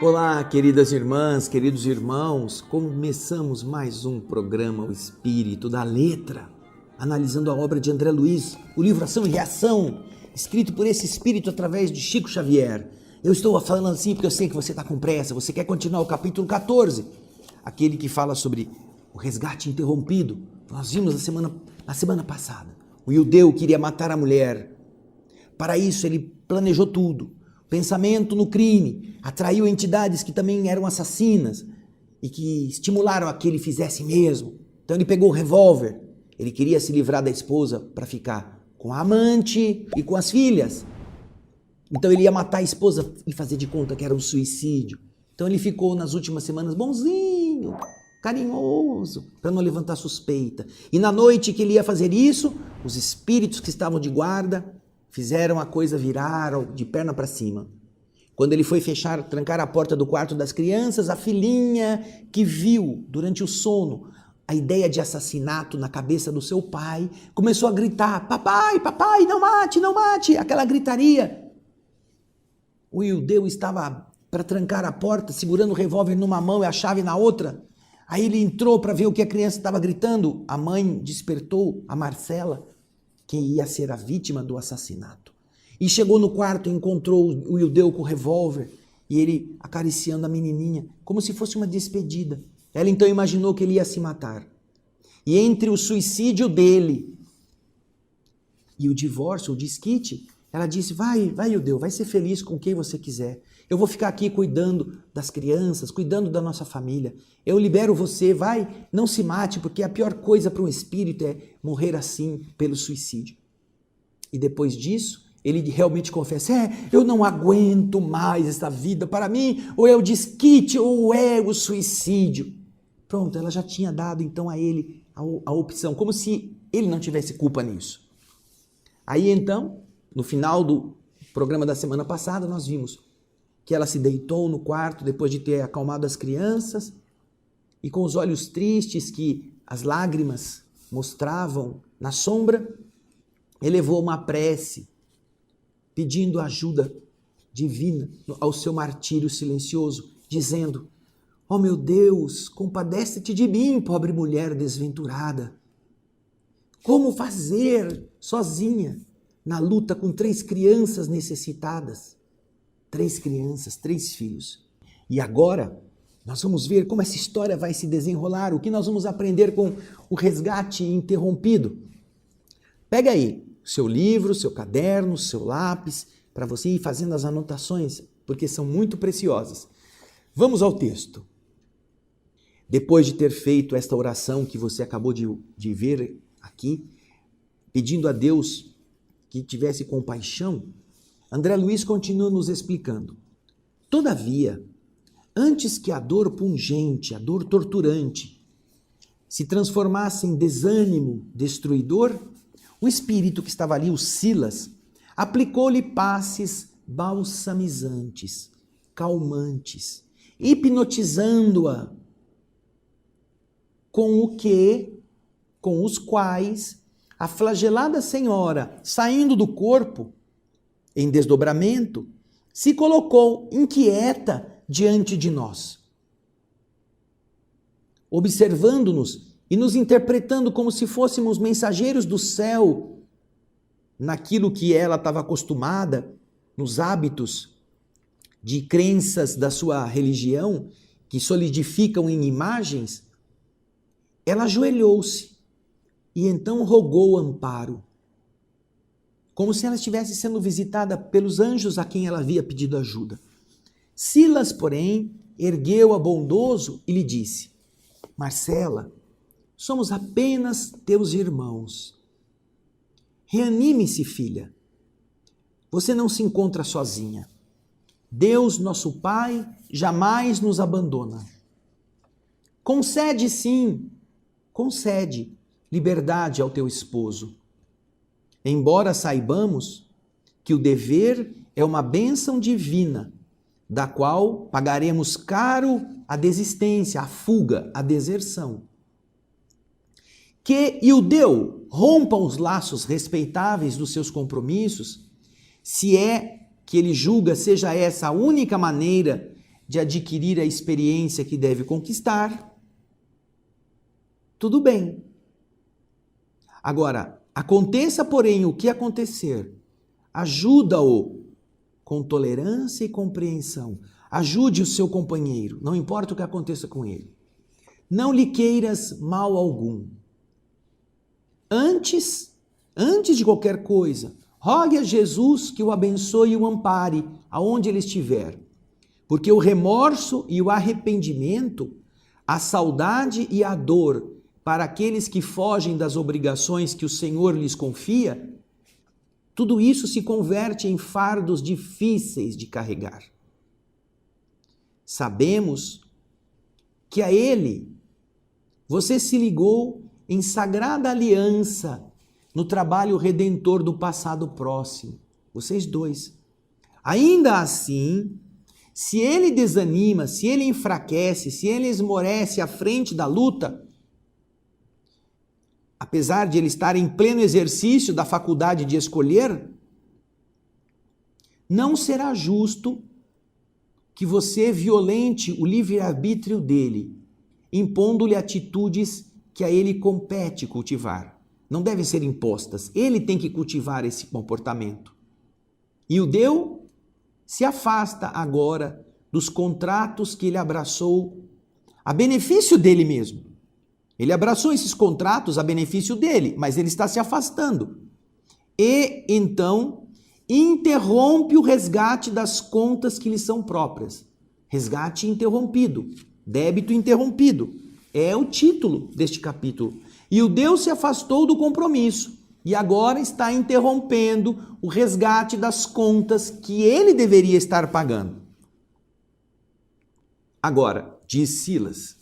Olá, queridas irmãs, queridos irmãos, começamos mais um programa O Espírito da Letra, analisando a obra de André Luiz, o livro Ação e Reação, escrito por esse espírito através de Chico Xavier. Eu estou falando assim porque eu sei que você está com pressa, você quer continuar o capítulo 14, aquele que fala sobre o resgate interrompido. Nós vimos na semana passada. O Ildeu queria matar a mulher. Para isso ele planejou tudo. Pensamento no crime, atraiu entidades que também eram assassinas e que estimularam a que ele fizesse mesmo. Então ele pegou o revólver, ele queria se livrar da esposa para ficar com a amante e com as filhas. Então ele ia matar a esposa e fazer de conta que era um suicídio. Então ele ficou nas últimas semanas bonzinho, carinhoso, para não levantar suspeita. E na noite que ele ia fazer isso, os espíritos que estavam de guarda fizeram a coisa virar de perna para cima. Quando ele foi trancar a porta do quarto das crianças, a filhinha que viu durante o sono a ideia de assassinato na cabeça do seu pai, começou a gritar: papai, papai, não mate, não mate, aquela gritaria. O Ildeu estava para trancar a porta, segurando o revólver numa mão e a chave na outra. Aí ele entrou para ver o que a criança estava gritando. A mãe despertou a Marcela, que ia ser a vítima do assassinato. E chegou no quarto e encontrou o Ildeu com o revólver e ele acariciando a menininha, como se fosse uma despedida. Ela então imaginou que ele ia se matar. E entre o suicídio dele e o divórcio, o desquite, ela disse: vai Ildeu, vai ser feliz com quem você quiser. Eu vou ficar aqui cuidando das crianças, cuidando da nossa família. Eu libero você, vai, não se mate, porque a pior coisa para um espírito é morrer assim, pelo suicídio. E depois disso, ele realmente confessa: eu não aguento mais essa vida, para mim, ou é o desquite ou é o suicídio. Pronto, ela já tinha dado então a ele a opção, como se ele não tivesse culpa nisso. Aí então, no final do programa da semana passada, nós vimos que ela se deitou no quarto depois de ter acalmado as crianças e com os olhos tristes que as lágrimas mostravam na sombra, elevou uma prece pedindo ajuda divina ao seu martírio silencioso, dizendo: ó meu Deus, compadece-te de mim, pobre mulher desventurada. Como fazer sozinha na luta com 3 crianças necessitadas? 3 crianças, 3 filhos. E agora nós vamos ver como essa história vai se desenrolar, o que nós vamos aprender com o resgate interrompido. Pega aí o seu livro, seu caderno, seu lápis, para você ir fazendo as anotações, porque são muito preciosas. Vamos ao texto. Depois de ter feito esta oração que você acabou de ver aqui, pedindo a Deus que tivesse compaixão, André Luiz continua nos explicando: todavia, antes que a dor pungente, a dor torturante, se transformasse em desânimo destruidor, o espírito que estava ali, o Silas, aplicou-lhe passes balsamizantes, calmantes, hipnotizando-a, com os quais a flagelada senhora, saindo do corpo, em desdobramento, se colocou inquieta diante de nós, observando-nos e nos interpretando como se fôssemos mensageiros do céu, naquilo que ela estava acostumada, nos hábitos de crenças da sua religião, que solidificam em imagens. Ela ajoelhou-se e então rogou amparo, como se ela estivesse sendo visitada pelos anjos a quem ela havia pedido ajuda. Silas, porém, ergueu-a bondoso e lhe disse: Marcela, somos apenas teus irmãos. Reanime-se, filha. Você não se encontra sozinha. Deus, nosso Pai, jamais nos abandona. Concede, sim, concede liberdade ao teu esposo. Embora saibamos que o dever é uma bênção divina, da qual pagaremos caro a desistência, a fuga, a deserção. Que Ildeu rompa os laços respeitáveis dos seus compromissos, se é que ele julga seja essa a única maneira de adquirir a experiência que deve conquistar, tudo bem. Agora, aconteça, porém, o que acontecer, ajuda-o com tolerância e compreensão. Ajude o seu companheiro, não importa o que aconteça com ele. Não lhe queiras mal algum. Antes de qualquer coisa, rogue a Jesus que o abençoe e o ampare aonde ele estiver. Porque o remorso e o arrependimento, a saudade e a dor para aqueles que fogem das obrigações que o Senhor lhes confia, tudo isso se converte em fardos difíceis de carregar. Sabemos que a Ele você se ligou em sagrada aliança no trabalho redentor do passado próximo, vocês dois. Ainda assim, se ele desanima, se ele enfraquece, se ele esmorece à frente da luta, apesar de ele estar em pleno exercício da faculdade de escolher, não será justo que você violente o livre-arbítrio dele, impondo-lhe atitudes que a ele compete cultivar. Não devem ser impostas. Ele tem que cultivar esse comportamento. E o Deu se afasta agora dos contratos que ele abraçou a benefício dele mesmo. Ele abraçou esses contratos a benefício dele, mas ele está se afastando. E então interrompe o resgate das contas que lhe são próprias. Resgate interrompido, débito interrompido. É o título deste capítulo. E o Deus se afastou do compromisso e agora está interrompendo o resgate das contas que ele deveria estar pagando. Agora, diz Silas,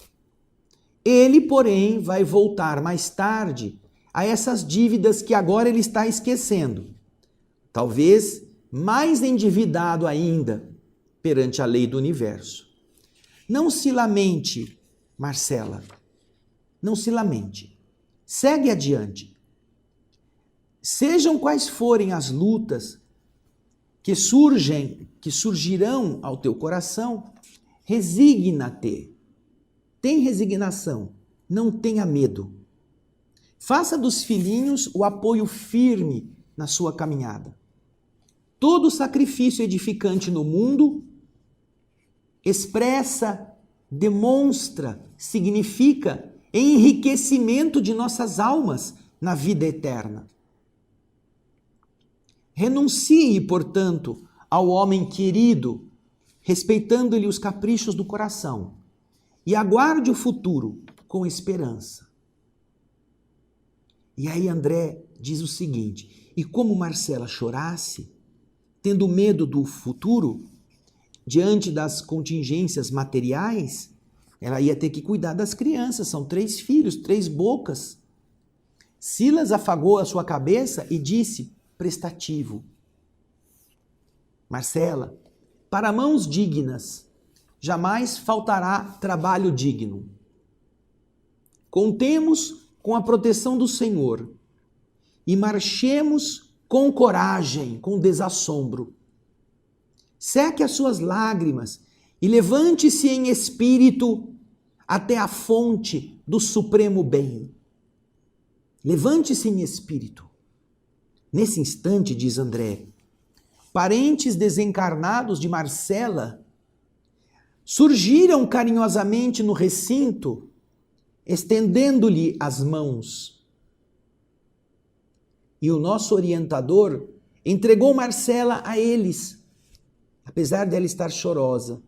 ele, porém, vai voltar mais tarde a essas dívidas que agora ele está esquecendo. Talvez mais endividado ainda perante a lei do universo. Não se lamente, Marcela, não se lamente. Segue adiante. Sejam quais forem as lutas que surgirão ao teu coração, resigna-te. Tem resignação, não tenha medo. Faça dos filhinhos o apoio firme na sua caminhada. Todo sacrifício edificante no mundo expressa, demonstra, significa enriquecimento de nossas almas na vida eterna. Renuncie, portanto, ao homem querido, respeitando-lhe os caprichos do coração, e aguarde o futuro com esperança. E aí André diz o seguinte, e como Marcela chorasse, tendo medo do futuro, diante das contingências materiais, ela ia ter que cuidar das crianças, são 3 filhos, 3 bocas. Silas afagou a sua cabeça e disse, prestativo, Marcela, para mãos dignas, jamais faltará trabalho digno. Contemos com a proteção do Senhor e marchemos com coragem, com desassombro. Seque as suas lágrimas e levante-se em espírito até a fonte do supremo bem. Levante-se em espírito. Nesse instante, diz André, parentes desencarnados de Marcela surgiram carinhosamente no recinto, estendendo-lhe as mãos. E o nosso orientador entregou Marcela a eles, apesar dela estar chorosa,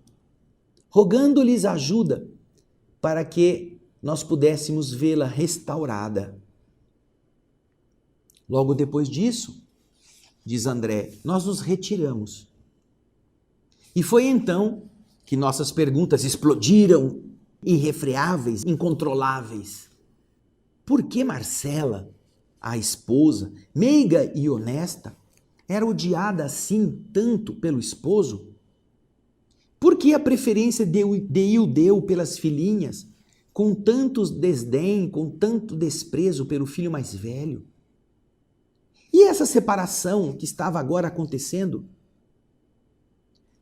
rogando-lhes ajuda para que nós pudéssemos vê-la restaurada. Logo depois disso, diz André, nós nos retiramos. E foi então que nossas perguntas explodiram, irrefreáveis, incontroláveis. Por que Marcela, a esposa, meiga e honesta, era odiada assim tanto pelo esposo? Por que a preferência de Ildeu pelas filhinhas, com tanto desdém, com tanto desprezo pelo filho mais velho? E essa separação que estava agora acontecendo?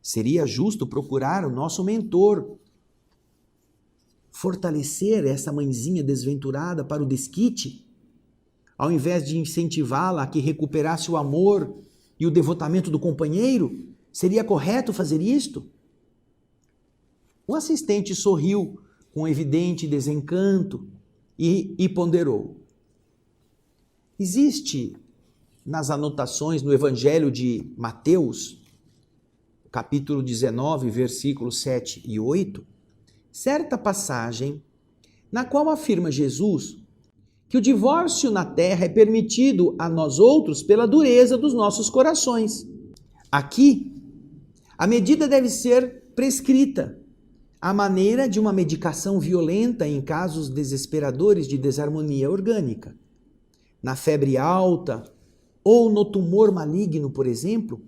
Seria justo procurar o nosso mentor, fortalecer essa mãezinha desventurada para o desquite, ao invés de incentivá-la a que recuperasse o amor e o devotamento do companheiro. Seria correto fazer isto? O assistente sorriu com evidente desencanto e ponderou. Existe nas anotações no Evangelho de Mateus, capítulo 19, versículos 7 e 8, certa passagem na qual afirma Jesus que o divórcio na terra é permitido a nós outros pela dureza dos nossos corações. Aqui, a medida deve ser prescrita, à maneira de uma medicação violenta em casos desesperadores de desarmonia orgânica. Na febre alta ou no tumor maligno, por exemplo,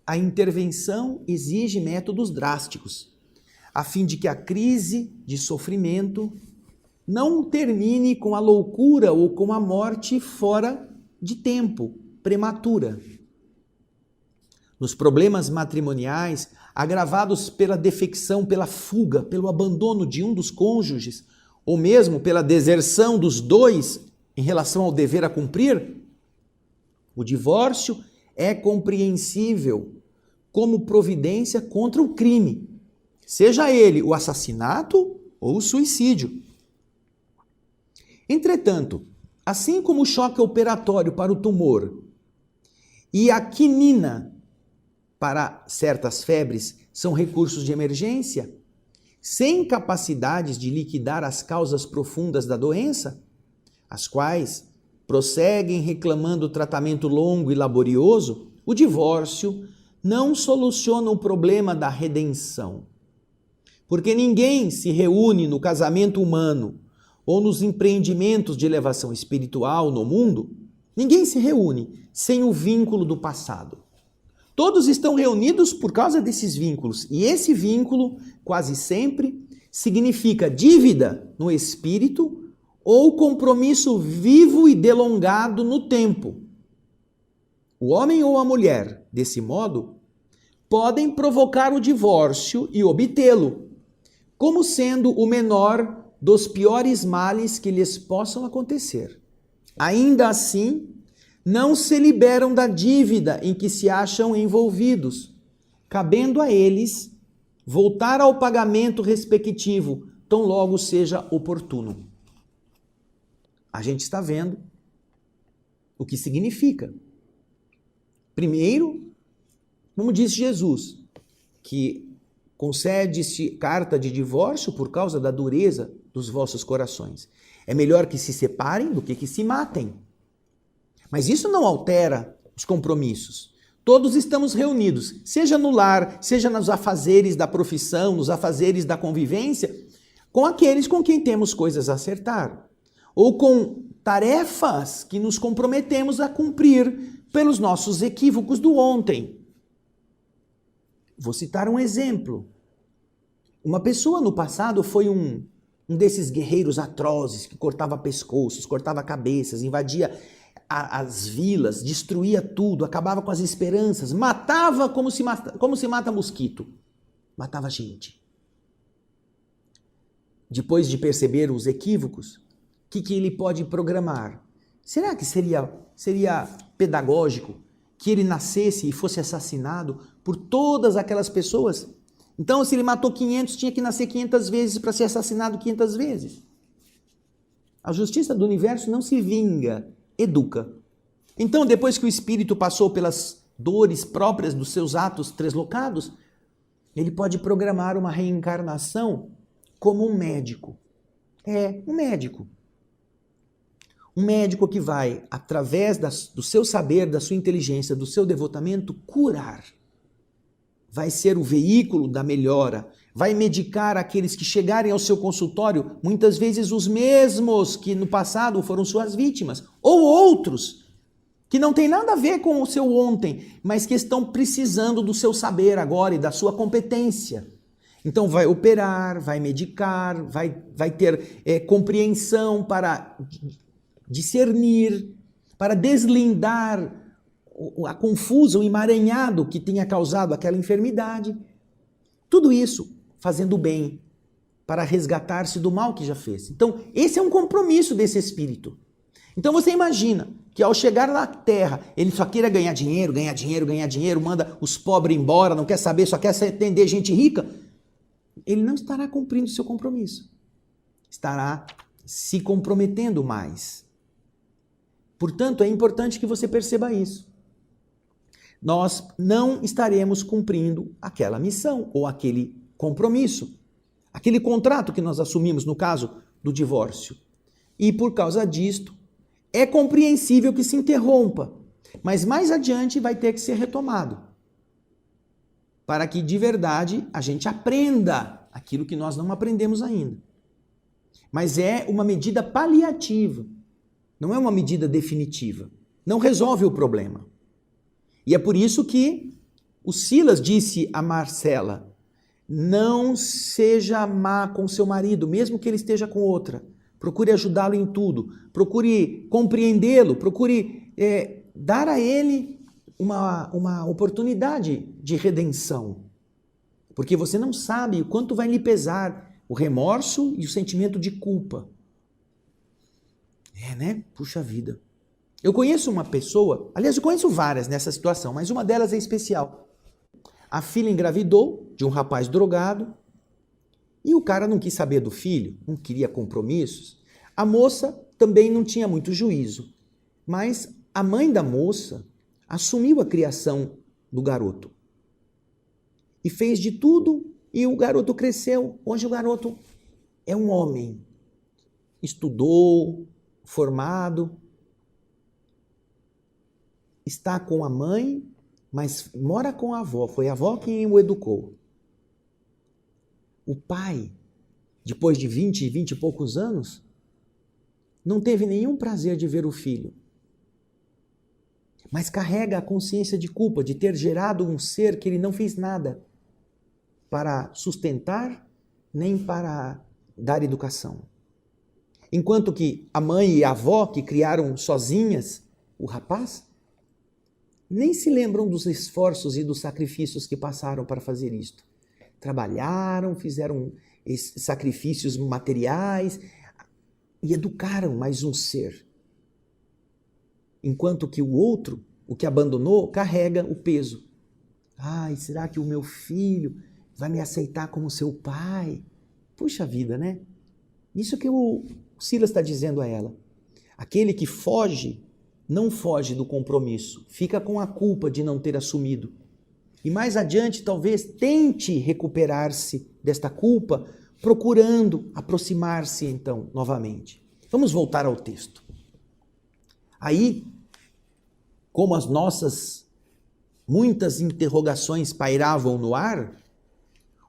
a intervenção exige métodos drásticos, a fim de que a crise de sofrimento não termine com a loucura ou com a morte fora de tempo, prematura. Nos problemas matrimoniais, agravados pela defecção, pela fuga, pelo abandono de um dos cônjuges, ou mesmo pela deserção dos dois em relação ao dever a cumprir, o divórcio é compreensível como providência contra o crime, seja ele o assassinato ou o suicídio. Entretanto, assim como o choque operatório para o tumor e a quinina para certas febres são recursos de emergência, sem capacidades de liquidar as causas profundas da doença, as quais prosseguem reclamando tratamento longo e laborioso, o divórcio não soluciona o problema da redenção. Porque ninguém se reúne no casamento humano ou nos empreendimentos de elevação espiritual no mundo, ninguém se reúne sem o vínculo do passado. Todos estão reunidos por causa desses vínculos, e esse vínculo, quase sempre, significa dívida no espírito ou compromisso vivo e delongado no tempo. O homem ou a mulher, desse modo, podem provocar o divórcio e obtê-lo, como sendo o menor dos piores males que lhes possam acontecer. Ainda assim, não se liberam da dívida em que se acham envolvidos, cabendo a eles voltar ao pagamento respectivo, tão logo seja oportuno. A gente está vendo o que significa. Primeiro, como disse Jesus, que concede-se carta de divórcio por causa da dureza dos vossos corações. É melhor que se separem do que se matem. Mas isso não altera os compromissos. Todos estamos reunidos, seja no lar, seja nos afazeres da profissão, nos afazeres da convivência, com aqueles com quem temos coisas a acertar, ou com tarefas que nos comprometemos a cumprir pelos nossos equívocos do ontem. Vou citar um exemplo. Uma pessoa no passado foi um desses guerreiros atrozes que cortava pescoços, cortava cabeças, invadia as vilas, destruía tudo, acabava com as esperanças, matava como se mata mosquito. Matava gente. Depois de perceber os equívocos, o que ele pode programar? Será que seria pedagógico que ele nascesse e fosse assassinado por todas aquelas pessoas? Então, se ele matou 500, tinha que nascer 500 vezes para ser assassinado 500 vezes. A justiça do universo não se vinga, educa. Então, depois que o espírito passou pelas dores próprias dos seus atos treslocados, ele pode programar uma reencarnação como um médico. Um médico. Um médico que vai, através do seu saber, da sua inteligência, do seu devotamento, curar. Vai ser o veículo da melhora, vai medicar aqueles que chegarem ao seu consultório, muitas vezes os mesmos que no passado foram suas vítimas, ou outros que não tem nada a ver com o seu ontem, mas que estão precisando do seu saber agora e da sua competência. Então vai operar, vai medicar, vai ter compreensão para discernir, para deslindar a confusa, o emaranhado que tenha causado aquela enfermidade. Tudo isso fazendo o bem para resgatar-se do mal que já fez. Então, esse é um compromisso desse espírito. Então você imagina que ao chegar na terra, ele só queira ganhar dinheiro, ganhar dinheiro, ganhar dinheiro, manda os pobres embora, não quer saber, só quer atender gente rica. Ele não estará cumprindo seu compromisso. Estará se comprometendo mais. Portanto, é importante que você perceba isso. Nós não estaremos cumprindo aquela missão ou aquele compromisso, aquele contrato que nós assumimos no caso do divórcio. E por causa disto, é compreensível que se interrompa, mas mais adiante vai ter que ser retomado, para que de verdade a gente aprenda aquilo que nós não aprendemos ainda. Mas é uma medida paliativa, não é uma medida definitiva, não resolve o problema. E é por isso que o Silas disse a Marcela: não seja má com seu marido, mesmo que ele esteja com outra. Procure ajudá-lo em tudo, procure compreendê-lo, procure dar a ele uma oportunidade de redenção. Porque você não sabe o quanto vai lhe pesar o remorso e o sentimento de culpa. Puxa vida. Eu conheço uma pessoa, aliás, eu conheço várias nessa situação, mas uma delas é especial. A filha engravidou de um rapaz drogado e o cara não quis saber do filho, não queria compromissos. A moça também não tinha muito juízo, mas a mãe da moça assumiu a criação do garoto e fez de tudo e o garoto cresceu. Hoje o garoto é um homem, estudou, formado, está com a mãe, mas mora com a avó. Foi a avó quem o educou. O pai, depois de 20 e poucos anos, não teve nenhum prazer de ver o filho. Mas carrega a consciência de culpa de ter gerado um ser que ele não fez nada para sustentar, nem para dar educação. Enquanto que a mãe e a avó, que criaram sozinhas o rapaz, nem se lembram dos esforços e dos sacrifícios que passaram para fazer isto. Trabalharam, fizeram sacrifícios materiais e educaram mais um ser. Enquanto que o outro, o que abandonou, carrega o peso. Ai, será que o meu filho vai me aceitar como seu pai? Puxa vida, né? Isso que o Silas está dizendo a ela. Aquele que foge, não foge do compromisso, fica com a culpa de não ter assumido. E mais adiante, talvez tente recuperar-se desta culpa, procurando aproximar-se então novamente. Vamos voltar ao texto. Aí, como as nossas muitas interrogações pairavam no ar,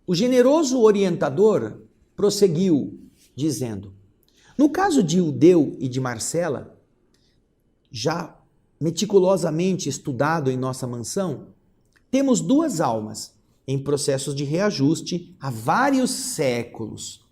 o generoso orientador prosseguiu dizendo: no caso de Ildeu e de Marcela, já meticulosamente estudado em nossa mansão, temos duas almas em processos de reajuste há vários séculos.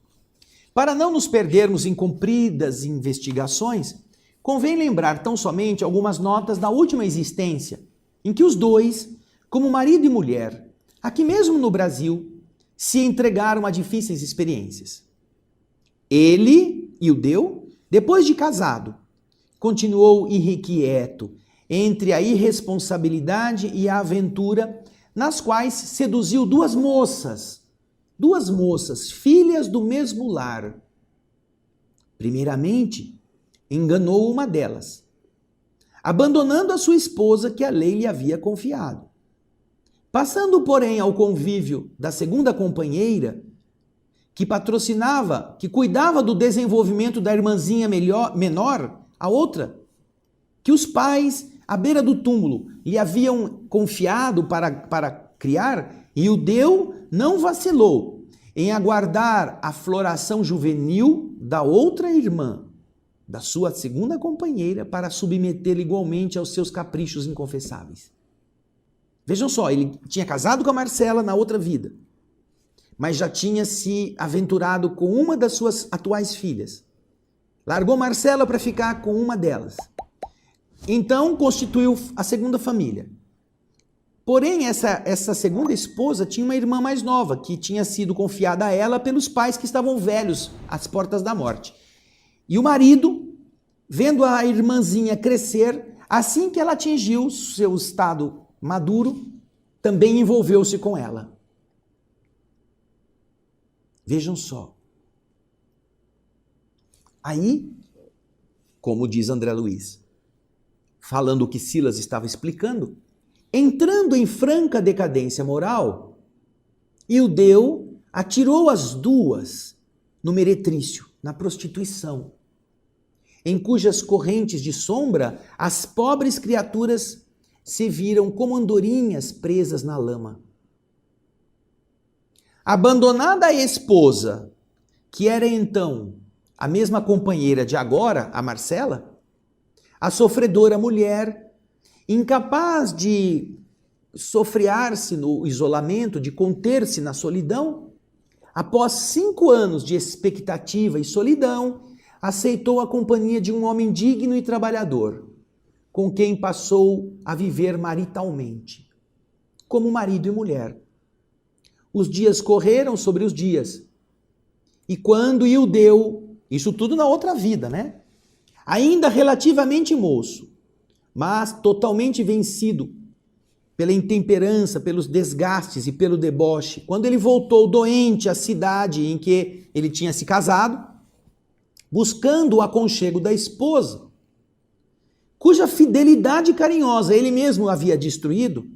Para não nos perdermos em compridas investigações, convém lembrar tão somente algumas notas da última existência, em que os dois, como marido e mulher, aqui mesmo no Brasil, se entregaram a difíceis experiências. Ele, Ildeu, depois de casado, continuou irrequieto entre a irresponsabilidade e a aventura, nas quais seduziu duas moças, filhas do mesmo lar. Primeiramente, enganou uma delas, abandonando a sua esposa que a lei lhe havia confiado. Passando, porém, ao convívio da segunda companheira, que patrocinava, que cuidava do desenvolvimento da irmãzinha menor, a outra, que os pais, à beira do túmulo, lhe haviam confiado para criar, e Ildeu não vacilou em aguardar a floração juvenil da outra irmã, da sua segunda companheira, para submetê-la igualmente aos seus caprichos inconfessáveis. Vejam só, ele tinha casado com a Marcela na outra vida, mas já tinha se aventurado com uma das suas atuais filhas. Largou Marcela para ficar com uma delas. Então constituiu a segunda família. Porém, essa segunda esposa tinha uma irmã mais nova, que tinha sido confiada a ela pelos pais que estavam velhos, às portas da morte. E o marido, vendo a irmãzinha crescer, assim que ela atingiu seu estado maduro, também envolveu-se com ela. Vejam só. Aí, como diz André Luiz, falando o que Silas estava explicando, entrando em franca decadência moral, Ildeu atirou as duas no meretrício, na prostituição, em cujas correntes de sombra as pobres criaturas se viram como andorinhas presas na lama. Abandonada a esposa, que era então a mesma companheira de agora, a Marcela, a sofredora mulher, incapaz de sofrear-se no isolamento, de conter-se na solidão, após 5 anos de expectativa e solidão, aceitou a companhia de um homem digno e trabalhador, com quem passou a viver maritalmente, como marido e mulher. Os dias correram sobre os dias, e quando Ildeu, isso tudo na outra vida, né? Ainda relativamente moço, mas totalmente vencido pela intemperança, pelos desgastes e pelo deboche, quando ele voltou doente à cidade em que ele tinha se casado, buscando o aconchego da esposa, cuja fidelidade carinhosa ele mesmo havia destruído,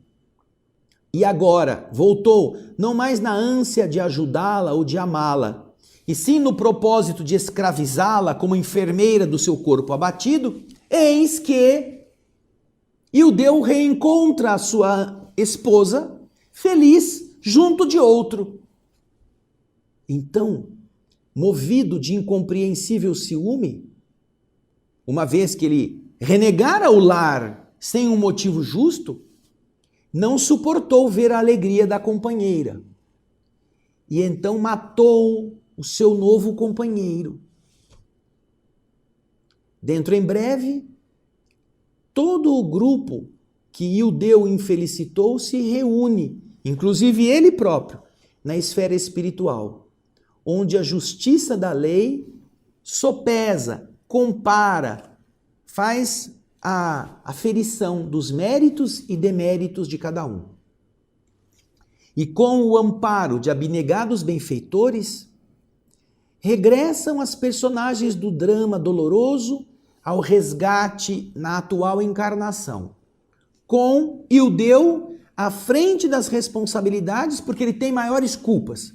e agora voltou não mais na ânsia de ajudá-la ou de amá-la, e sim no propósito de escravizá-la como enfermeira do seu corpo abatido, eis que Ildeu reencontra a sua esposa feliz junto de outro. Então, movido de incompreensível ciúme, uma vez que ele renegara o lar sem um motivo justo, não suportou ver a alegria da companheira. E então matou o seu novo companheiro. Dentro em breve, todo o grupo que Ildeu infelicitou se reúne, inclusive ele próprio, na esfera espiritual, onde a justiça da lei sopesa, compara, faz a aferição dos méritos e deméritos de cada um. E com o amparo de abnegados benfeitores, regressam as personagens do drama doloroso ao resgate na atual encarnação, com Ildeu à frente das responsabilidades porque ele tem maiores culpas.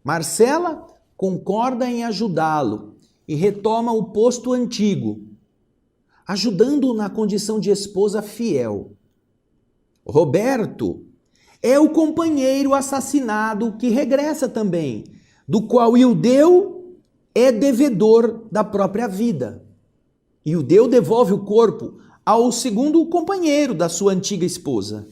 Marcela concorda em ajudá-lo e retoma o posto antigo, ajudando-o na condição de esposa fiel. Roberto é o companheiro assassinado que regressa também, do qual Ildeu é devedor da própria vida. Ildeu devolve o corpo ao segundo companheiro da sua antiga esposa.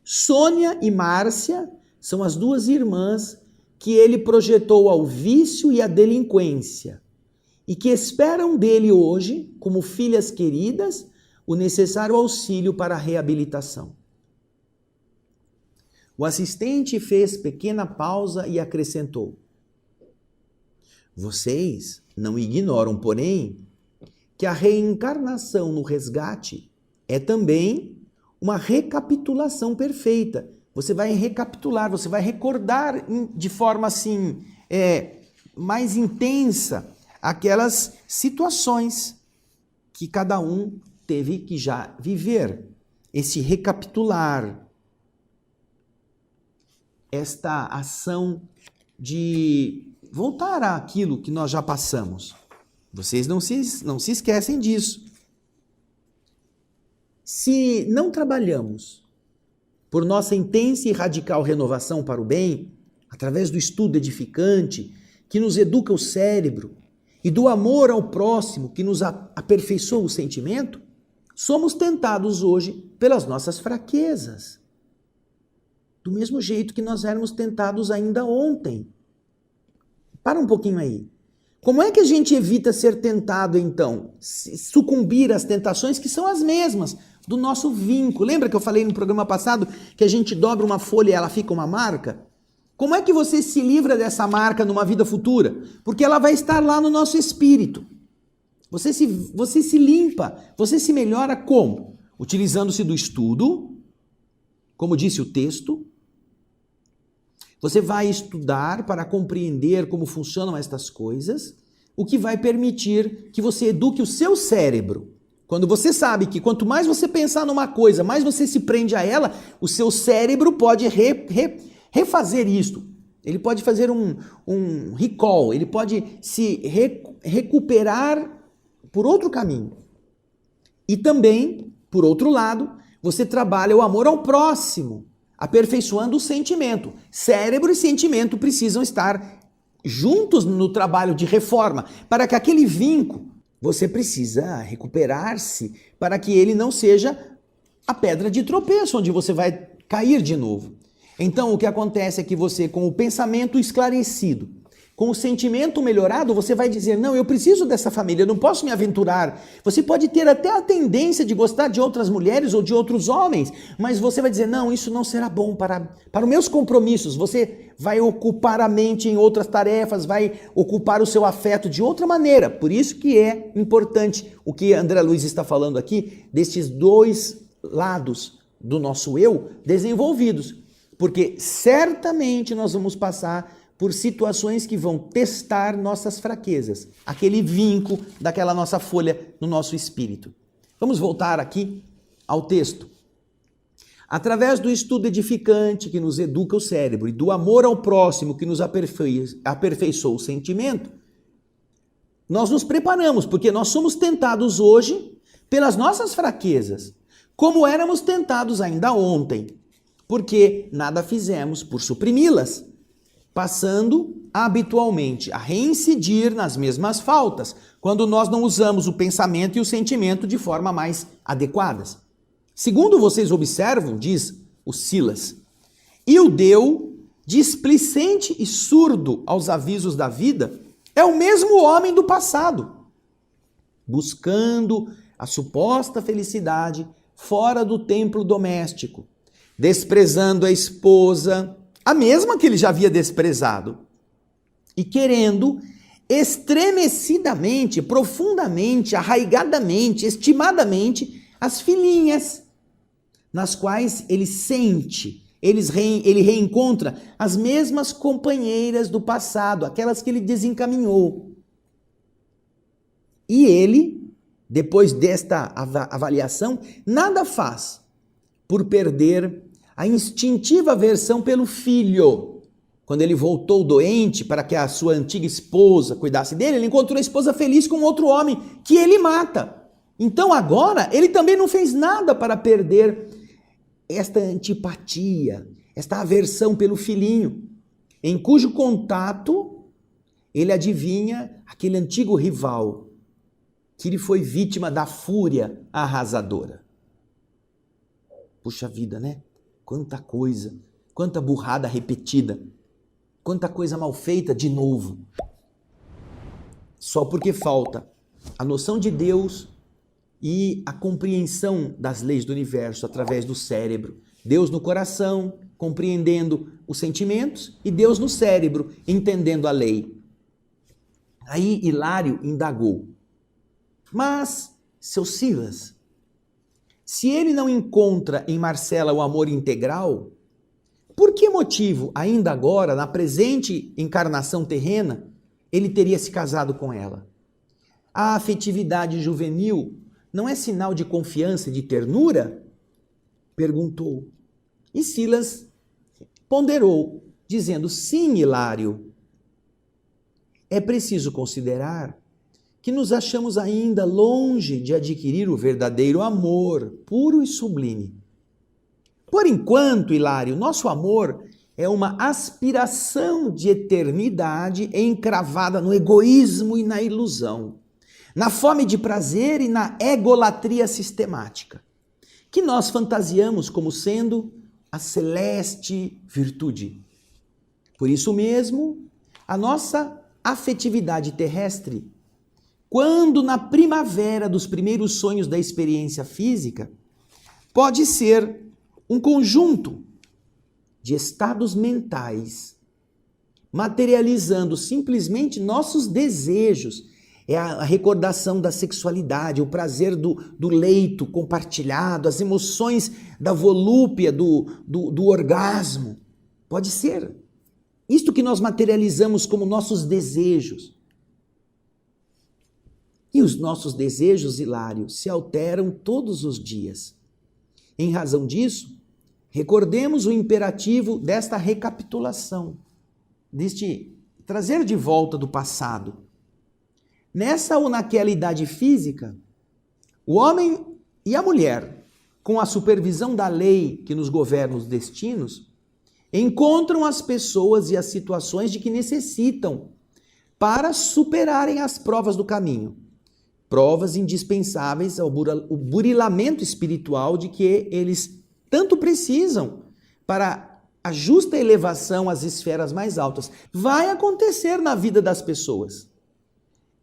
Sônia e Márcia são as duas irmãs que ele projetou ao vício e à delinquência e que esperam dele hoje, como filhas queridas, o necessário auxílio para a reabilitação. O assistente fez pequena pausa e acrescentou: vocês não ignoram, porém, que a reencarnação no resgate é também uma recapitulação perfeita. Você vai recapitular, você vai recordar de forma assim, mais intensa aquelas situações que cada um teve que já viver. Esse recapitular, esta ação de voltar àquilo que nós já passamos. Vocês não se esquecem disso. Se não trabalhamos por nossa intensa e radical renovação para o bem, através do estudo edificante, que nos educa o cérebro, e do amor ao próximo, que nos aperfeiçoa o sentimento, somos tentados hoje pelas nossas fraquezas. Do mesmo jeito que nós éramos tentados ainda ontem. Para um pouquinho aí. Como é que a gente evita ser tentado, então? Sucumbir às tentações que são as mesmas do nosso vínculo. Lembra que eu falei no programa passado que a gente dobra uma folha e ela fica uma marca? Como é que você se livra dessa marca numa vida futura? Porque ela vai estar lá no nosso espírito. Você se limpa, você se melhora como? Utilizando-se do estudo, como disse o texto. Você vai estudar para compreender como funcionam estas coisas, o que vai permitir que você eduque o seu cérebro. Quando você sabe que quanto mais você pensar numa coisa, mais você se prende a ela, o seu cérebro pode refazer isto. Ele pode fazer um recall, ele pode se recuperar por outro caminho. E também, por outro lado, você trabalha o amor ao próximo, aperfeiçoando o sentimento. Cérebro e sentimento precisam estar juntos no trabalho de reforma, para que aquele vínculo, você precisa recuperar-se, para que ele não seja a pedra de tropeço, onde você vai cair de novo. Então, o que acontece é que você, com o pensamento esclarecido, com o sentimento melhorado, você vai dizer, não, eu preciso dessa família, eu não posso me aventurar. Você pode ter até a tendência de gostar de outras mulheres ou de outros homens, mas você vai dizer, não, isso não será bom para os meus compromissos. Você vai ocupar a mente em outras tarefas, vai ocupar o seu afeto de outra maneira. Por isso que é importante o que André Luiz está falando aqui, destes dois lados do nosso eu desenvolvidos. Porque certamente nós vamos passar por situações que vão testar nossas fraquezas, aquele vínculo daquela nossa folha no nosso espírito. Vamos voltar aqui ao texto. Através do estudo edificante que nos educa o cérebro e do amor ao próximo que nos aperfeiçoa o sentimento, nós nos preparamos, porque nós somos tentados hoje pelas nossas fraquezas, como éramos tentados ainda ontem, porque nada fizemos por suprimi-las, passando habitualmente a reincidir nas mesmas faltas, quando nós não usamos o pensamento e o sentimento de forma mais adequadas. Segundo vocês observam, diz o Silas, e o deu displicente e surdo aos avisos da vida, é o mesmo homem do passado, buscando a suposta felicidade fora do templo doméstico, desprezando a esposa, a mesma que ele já havia desprezado, e querendo estremecidamente, profundamente, arraigadamente, estimadamente, as filhinhas, nas quais ele sente, ele reencontra as mesmas companheiras do passado, aquelas que ele desencaminhou. E ele, depois desta avaliação, nada faz por perder a instintiva aversão pelo filho. Quando ele voltou doente para que a sua antiga esposa cuidasse dele, ele encontrou a esposa feliz com outro homem, que ele mata. Então agora, ele também não fez nada para perder esta antipatia, esta aversão pelo filhinho, em cujo contato ele adivinha aquele antigo rival, que ele foi vítima da fúria arrasadora. Puxa vida, né? Quanta coisa, quanta burrada repetida, quanta coisa mal feita de novo. Só porque falta a noção de Deus e a compreensão das leis do universo através do cérebro. Deus no coração, compreendendo os sentimentos, e Deus no cérebro, entendendo a lei. Aí Hilário indagou, mas, seu Silas, se ele não encontra em Marcela o amor integral, por que motivo, ainda agora, na presente encarnação terrena, ele teria se casado com ela? A afetividade juvenil não é sinal de confiança e de ternura? Perguntou. E Silas ponderou, dizendo, sim, Hilário, é preciso considerar que nos achamos ainda longe de adquirir o verdadeiro amor, puro e sublime. Por enquanto, Hilário, nosso amor é uma aspiração de eternidade encravada no egoísmo e na ilusão, na fome de prazer e na egolatria sistemática, que nós fantasiamos como sendo a celeste virtude. Por isso mesmo, a nossa afetividade terrestre, quando na primavera dos primeiros sonhos da experiência física, pode ser um conjunto de estados mentais materializando simplesmente nossos desejos. É a recordação da sexualidade, o prazer do leito compartilhado, as emoções da volúpia, do orgasmo. Pode ser. Isto que nós materializamos como nossos desejos. E os nossos desejos, Hilário, se alteram todos os dias. Em razão disso, recordemos o imperativo desta recapitulação, deste trazer de volta do passado. Nessa ou naquela idade física, o homem e a mulher, com a supervisão da lei que nos governa os destinos, encontram as pessoas e as situações de que necessitam para superarem as provas do caminho. Provas indispensáveis ao burilamento espiritual de que eles tanto precisam para a justa elevação às esferas mais altas. Vai acontecer na vida das pessoas.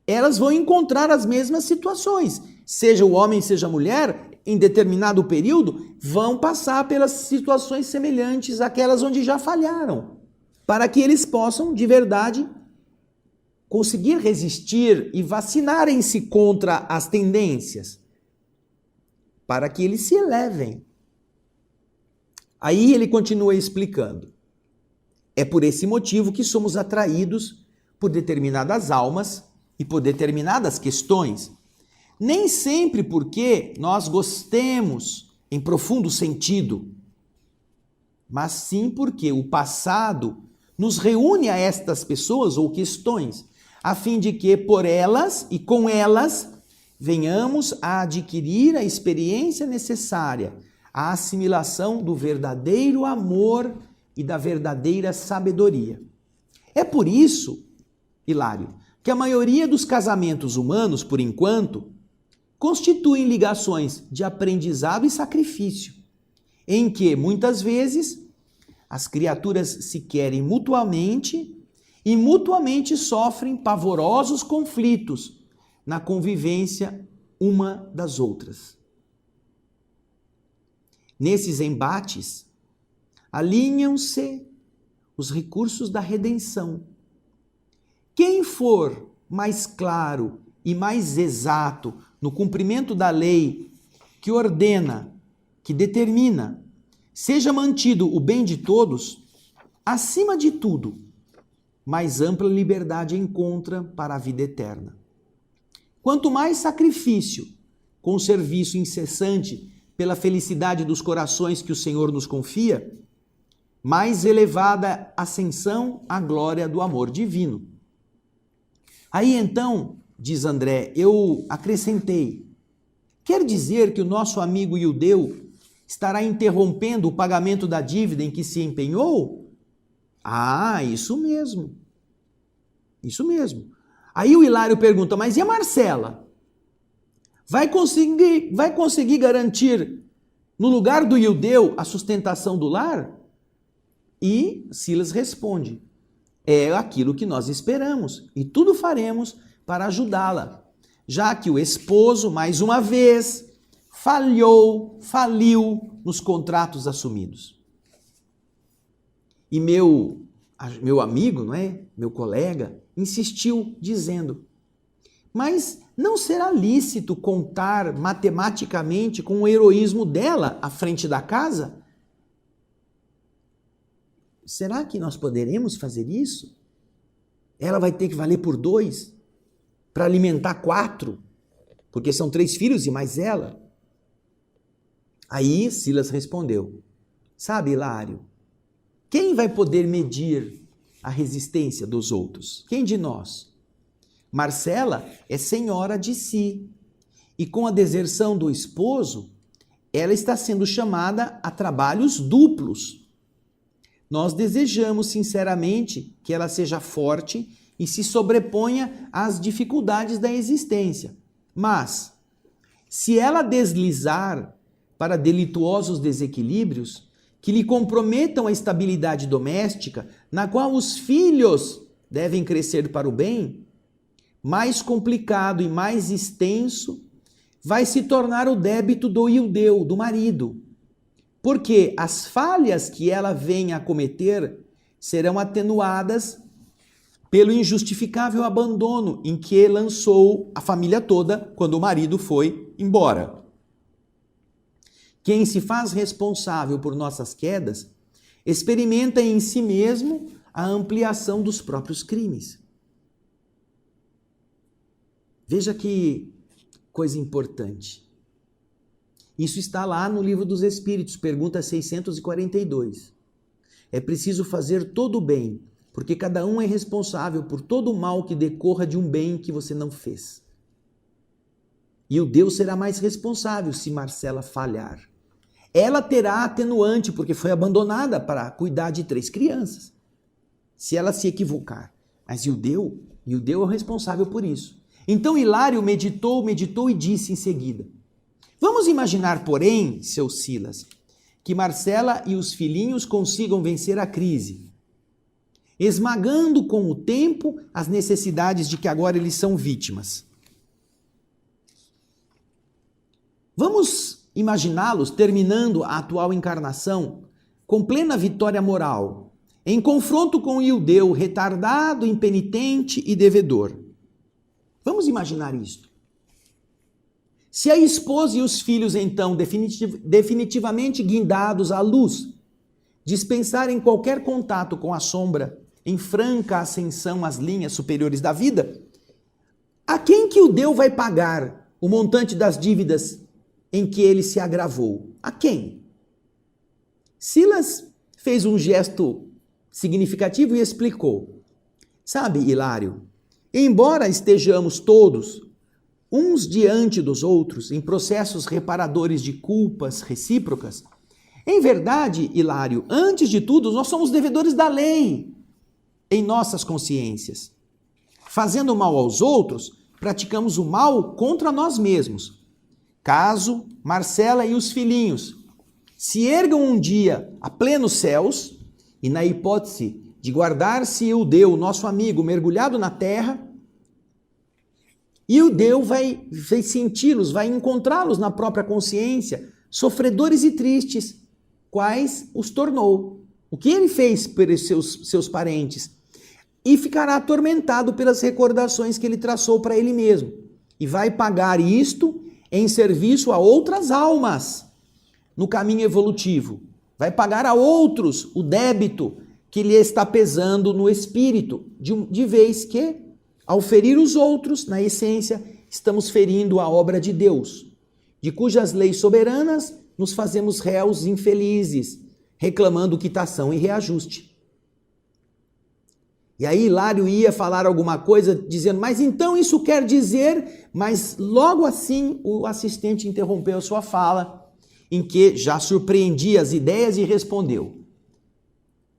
Elas vão encontrar as mesmas situações. Seja o homem, seja a mulher, em determinado período, vão passar pelas situações semelhantes àquelas onde já falharam, para que eles possam, de verdade, conseguir resistir e vacinarem-se contra as tendências, para que eles se elevem. Aí ele continua explicando. É por esse motivo que somos atraídos por determinadas almas e por determinadas questões. Nem sempre porque nós gostemos em profundo sentido, mas sim porque o passado nos reúne a estas pessoas ou questões, a fim de que por elas e com elas venhamos a adquirir a experiência necessária, a assimilação do verdadeiro amor e da verdadeira sabedoria. É por isso, Hilário, que a maioria dos casamentos humanos, por enquanto, constituem ligações de aprendizado e sacrifício, em que, muitas vezes, as criaturas se querem mutuamente e mutuamente sofrem pavorosos conflitos na convivência uma das outras. Nesses embates, alinham-se os recursos da redenção. Quem for mais claro e mais exato no cumprimento da lei que ordena, que determina, seja mantido o bem de todos, acima de tudo, mais ampla liberdade encontra para a vida eterna. Quanto mais sacrifício, com serviço incessante pela felicidade dos corações que o Senhor nos confia, mais elevada ascensão à glória do amor divino. Aí então, diz André, eu acrescentei, quer dizer que o nosso amigo Ildeu estará interrompendo o pagamento da dívida em que se empenhou? Ah, isso mesmo. Isso mesmo. Aí o Hilário pergunta, mas e a Marcela? Vai conseguir garantir no lugar do Ildeu a sustentação do lar? E Silas responde, é aquilo que nós esperamos e tudo faremos para ajudá-la, já que o esposo, mais uma vez, faliu nos contratos assumidos. E meu amigo, não é? Meu colega, insistiu dizendo, mas não será lícito contar matematicamente com o heroísmo dela à frente da casa? Será que nós poderemos fazer isso? Ela vai ter que valer por 2 para alimentar 4, porque são 3 filhos e mais ela. Aí Silas respondeu, sabe, Hilário, quem vai poder medir a resistência dos outros? Quem de nós? Marcela é senhora de si e com a deserção do esposo, ela está sendo chamada a trabalhos duplos. Nós desejamos sinceramente que ela seja forte e se sobreponha às dificuldades da existência. Mas, se ela deslizar para delituosos desequilíbrios que lhe comprometam a estabilidade doméstica, na qual os filhos devem crescer para o bem, mais complicado e mais extenso vai se tornar o débito do Ildeu, do marido. Porque as falhas que ela venha a cometer serão atenuadas pelo injustificável abandono em que lançou a família toda quando o marido foi embora. Quem se faz responsável por nossas quedas experimenta em si mesmo a ampliação dos próprios crimes. Veja que coisa importante. Isso está lá no Livro dos Espíritos, pergunta 642. É preciso fazer todo o bem, porque cada um é responsável por todo o mal que decorra de um bem que você não fez. E o Deus será mais responsável se Marcela falhar. Ela terá atenuante, porque foi abandonada para cuidar de 3 crianças. Se ela se equivocar. Mas Ildeu é o responsável por isso. Então Hilário meditou e disse em seguida: vamos imaginar, porém, seu Silas, que Marcela e os filhinhos consigam vencer a crise, esmagando com o tempo as necessidades de que agora eles são vítimas. Vamos imaginá-los terminando a atual encarnação com plena vitória moral, em confronto com o Ildeu, retardado, impenitente e devedor. Vamos imaginar isto. Se a esposa e os filhos, então, definitivamente guindados à luz, dispensarem qualquer contato com a sombra, em franca ascensão às linhas superiores da vida, a quem que Ildeu vai pagar o montante das dívidas em que ele se agravou? A quem? Silas fez um gesto significativo e explicou. Sabe, Hilário, embora estejamos todos, uns diante dos outros, em processos reparadores de culpas recíprocas, em verdade, Hilário, antes de tudo, nós somos devedores da lei em nossas consciências. Fazendo mal aos outros, praticamos o mal contra nós mesmos. Caso Marcela e os filhinhos se ergam um dia a plenos céus, e na hipótese de guardar-se Ildeu, nosso amigo, mergulhado na terra, Ildeu vai senti-los, vai encontrá-los na própria consciência, sofredores e tristes, quais os tornou. O que ele fez pelos seus parentes? E ficará atormentado pelas recordações que ele traçou para ele mesmo. E vai pagar isto em serviço a outras almas no caminho evolutivo. Vai pagar a outros o débito que lhe está pesando no espírito, de vez que, ao ferir os outros, na essência, estamos ferindo a obra de Deus, de cujas leis soberanas nos fazemos réus infelizes, reclamando quitação e reajuste. E aí Hilário ia falar alguma coisa, dizendo, mas então isso quer dizer... Mas logo assim o assistente interrompeu a sua fala, em que já surpreendia as ideias e respondeu.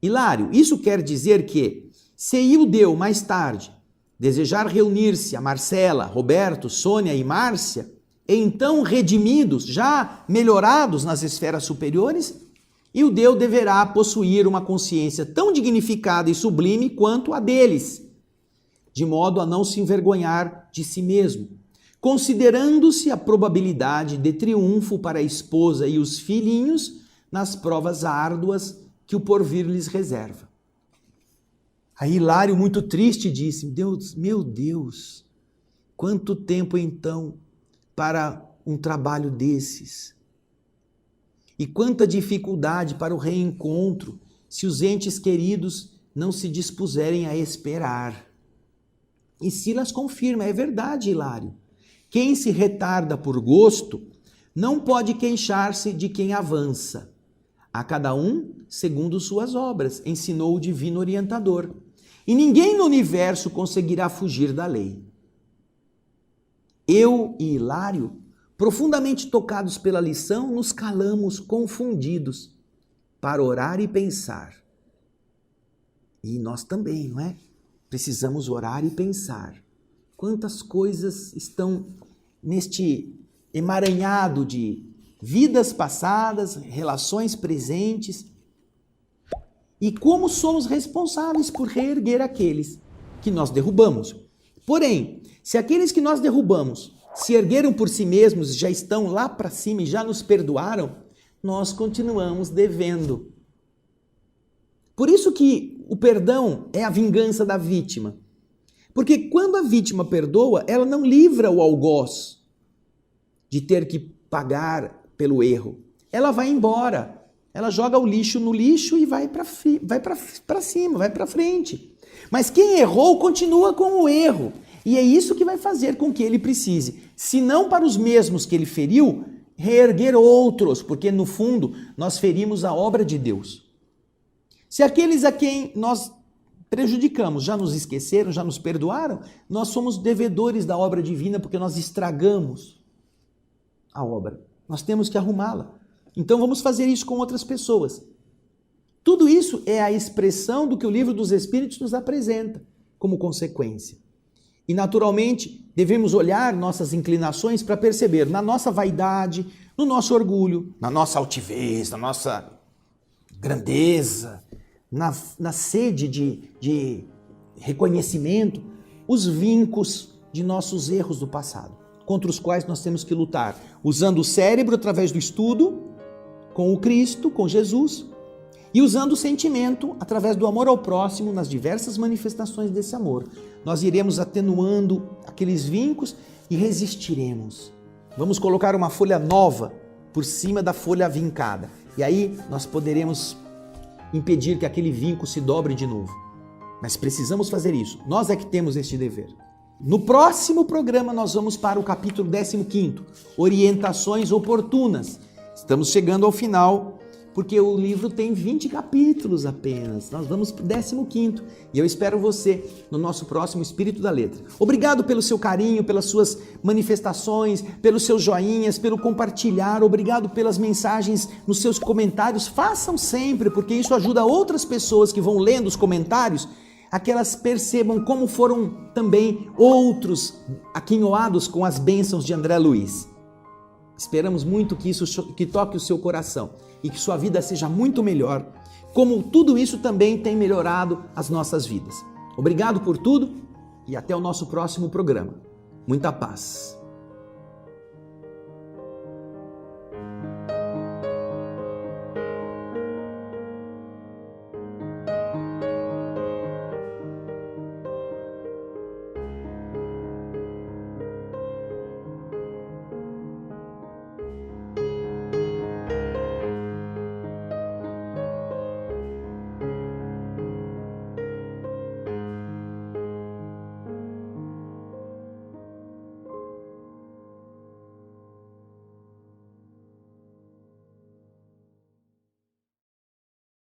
Hilário, isso quer dizer que, se Ildeu mais tarde desejar reunir-se a Marcela, Roberto, Sônia e Márcia, então redimidos, já melhorados nas esferas superiores, Ildeu deverá possuir uma consciência tão dignificada e sublime quanto a deles, de modo a não se envergonhar de si mesmo, considerando-se a probabilidade de triunfo para a esposa e os filhinhos nas provas árduas que o porvir lhes reserva. Aí Hilário, muito triste, disse, meu Deus, quanto tempo então para um trabalho desses? E quanta dificuldade para o reencontro se os entes queridos não se dispuserem a esperar. E Silas confirma, é verdade, Hilário. Quem se retarda por gosto não pode queixar-se de quem avança. A cada um segundo suas obras, ensinou o divino orientador. E ninguém no universo conseguirá fugir da lei. Eu e Hilário, profundamente tocados pela lição, nos calamos confundidos para orar e pensar. E nós também, não é? Precisamos orar e pensar. Quantas coisas estão neste emaranhado de vidas passadas, relações presentes, e como somos responsáveis por reerguer aqueles que nós derrubamos. Porém, se aqueles que nós derrubamos se ergueram por si mesmos, já estão lá para cima e já nos perdoaram, nós continuamos devendo. Por isso que o perdão é a vingança da vítima. Porque quando a vítima perdoa, ela não livra o algoz de ter que pagar pelo erro. Ela vai embora. Ela joga o lixo no lixo e vai para cima, vai para frente. Mas quem errou continua com o erro. E é isso que vai fazer com que ele precise, se não para os mesmos que ele feriu, reerguer outros, porque no fundo nós ferimos a obra de Deus. Se aqueles a quem nós prejudicamos já nos esqueceram, já nos perdoaram, nós somos devedores da obra divina porque nós estragamos a obra. Nós temos que arrumá-la. Então vamos fazer isso com outras pessoas. Tudo isso é a expressão do que o Livro dos Espíritos nos apresenta como consequência. E naturalmente devemos olhar nossas inclinações para perceber na nossa vaidade, no nosso orgulho, na nossa altivez, na nossa grandeza, na sede de reconhecimento, os vincos de nossos erros do passado, contra os quais nós temos que lutar, usando o cérebro através do estudo, com o Cristo, com Jesus, e usando o sentimento através do amor ao próximo nas diversas manifestações desse amor. Nós iremos atenuando aqueles vincos e resistiremos. Vamos colocar uma folha nova por cima da folha vincada. E aí nós poderemos impedir que aquele vinco se dobre de novo. Mas precisamos fazer isso. Nós é que temos este dever. No próximo programa nós vamos para o capítulo 15º, Orientações Oportunas. Estamos chegando ao final, porque o livro tem 20 capítulos apenas. Nós vamos para o 15º e eu espero você no nosso próximo Espírito da Letra. Obrigado pelo seu carinho, pelas suas manifestações, pelos seus joinhas, pelo compartilhar. Obrigado pelas mensagens nos seus comentários. Façam sempre, porque isso ajuda outras pessoas que vão lendo os comentários a que elas percebam como foram também outros aquinhoados com as bênçãos de André Luiz. Esperamos muito que isso toque o seu coração e que sua vida seja muito melhor, como tudo isso também tem melhorado as nossas vidas. Obrigado por tudo e até o nosso próximo programa. Muita paz.